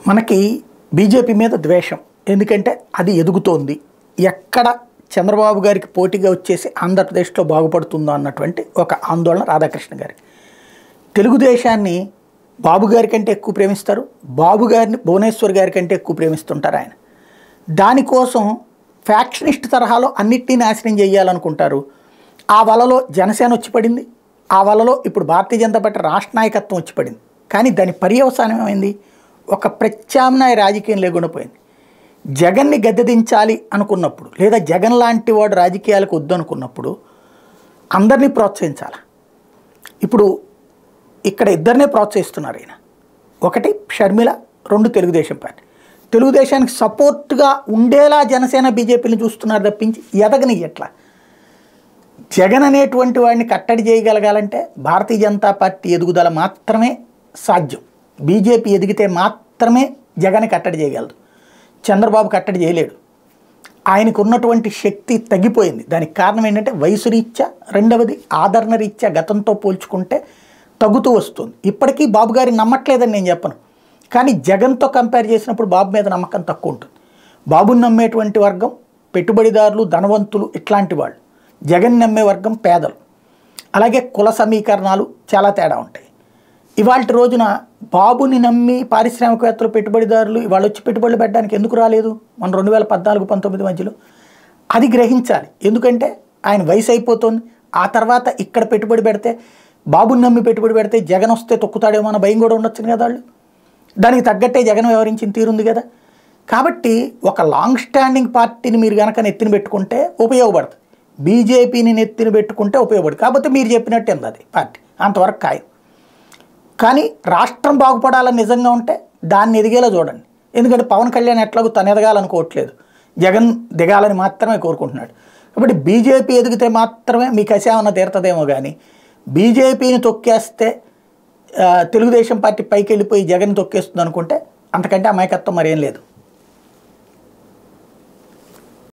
మనకి బీజేపీ మీద ద్వేషం. ఎందుకంటే అది ఎదుగుతోంది. ఎక్కడ చంద్రబాబు గారికి పోటీగా వచ్చేసి ఆంధ్రప్రదేశ్లో బాగుపడుతుందో అన్నటువంటి ఒక ఆందోళన రాధాకృష్ణ గారికి. తెలుగుదేశాన్ని బాబు గారి కంటే ఎక్కువ ప్రేమిస్తారు, బాబు గారిని భువనేశ్వర్ గారి కంటే ఎక్కువ ప్రేమిస్తుంటారు ఆయన. దానికోసం ఫ్యాక్షనిస్ట్ తరహాలో అన్నిటినీ నాశనం చేయాలనుకుంటారు. ఆ వలలో జనసేన వచ్చి పడింది, ఆ వలలో ఇప్పుడు భారతీయ జనతా పార్టీ రాష్ట్ర నాయకత్వం వచ్చి పడింది. కానీ దాని పర్యవసానం ఏమైంది? ఒక ప్రత్యామ్నాయ రాజకీయం లేకుండా పోయింది. జగన్ని గద్దెదించాలి అనుకున్నప్పుడు, లేదా జగన్ లాంటి వాడు రాజకీయాలకు వద్దనుకున్నప్పుడు అందరినీ ప్రోత్సహించాలి. ఇప్పుడు ఇక్కడ ఇద్దరినే ప్రోత్సహిస్తున్నారు ఈయన. ఒకటి షర్మిల, రెండు తెలుగుదేశం పార్టీ. తెలుగుదేశానికి సపోర్ట్గా ఉండేలా జనసేన బీజేపీని చూస్తున్నారు తప్పించి ఎదగని ఎట్లా. జగన్ అనేటువంటి వాడిని కట్టడి చేయగలగాలంటే భారతీయ జనతా పార్టీ ఎదుగుదల మాత్రమే సాధ్యం. బీజేపీ ఎదిగితే మాత్రమే జగన్ కట్టడి చేయగలదు. చంద్రబాబు కట్టడి చేయలేడు. ఆయనకు ఉన్నటువంటి శక్తి తగ్గిపోయింది. దానికి కారణం ఏంటంటే వయసు రీత్యా, రెండవది ఆదరణ రీత్యా గతంతో పోల్చుకుంటే తగ్గుతూ వస్తుంది. ఇప్పటికీ బాబు గారిని నమ్మట్లేదని నేను చెప్పను, కానీ జగన్తో కంపేర్ చేసినప్పుడు బాబు మీద నమ్మకం తక్కువ ఉంటుంది. బాబుని నమ్మేటువంటి వర్గం పెట్టుబడిదారులు, ధనవంతులు, ఇట్లాంటి వాళ్ళు. జగన్ నమ్మే వర్గం పేదలు. అలాగే కుల సమీకరణాలు చాలా తేడా ఉంటాయి. ఇవాళ రోజున బాబుని నమ్మి పారిశ్రామికవేత్తలు, పెట్టుబడిదారులు ఇవాళ వచ్చి పెట్టుబడులు పెట్టడానికి ఎందుకు రాలేదు మన 2014-19 మధ్యలో? అది గ్రహించాలి. ఎందుకంటే ఆయన వయసు అయిపోతుంది. ఆ తర్వాత ఇక్కడ పెట్టుబడి పెడితే, బాబుని నమ్మి పెట్టుబడి పెడితే జగన్ వస్తే తొక్కుతాడేమో అన్న భయం కూడా ఉండొచ్చు కదా వాళ్ళు. దానికి తగ్గట్టే జగన్ వ్యవహరించిన తీరుంది కదా. కాబట్టి ఒక లాంగ్ స్టాండింగ్ పార్టీని మీరు కనుక నెత్తిన పెట్టుకుంటే ఉపయోగపడుతుంది. బీజేపీని నెత్తిన పెట్టుకుంటే ఉపయోగపడుతుంది. కాకపోతే మీరు చెప్పినట్టు ఉంది అది పార్టీ అంతవరకు ఖాయం. కానీ రాష్ట్రం బాగుపడాలని నిజంగా ఉంటే దాన్ని ఎదిగేలా చూడండి. ఎందుకంటే పవన్ కళ్యాణ్ ఎట్లాగో తను ఎదగాలనుకోవట్లేదు, జగన్ దిగాలని మాత్రమే కోరుకుంటున్నాడు. కాబట్టి బీజేపీ ఎదిగితే మాత్రమే మీకు అసేమన్నా తీరుతుందేమో, కానీ బీజేపీని తొక్కేస్తే తెలుగుదేశం పార్టీ పైకి వెళ్ళిపోయి జగన్ తొక్కేస్తుంది అనుకుంటే అంతకంటే అమాయకత్వం మరేం లేదు.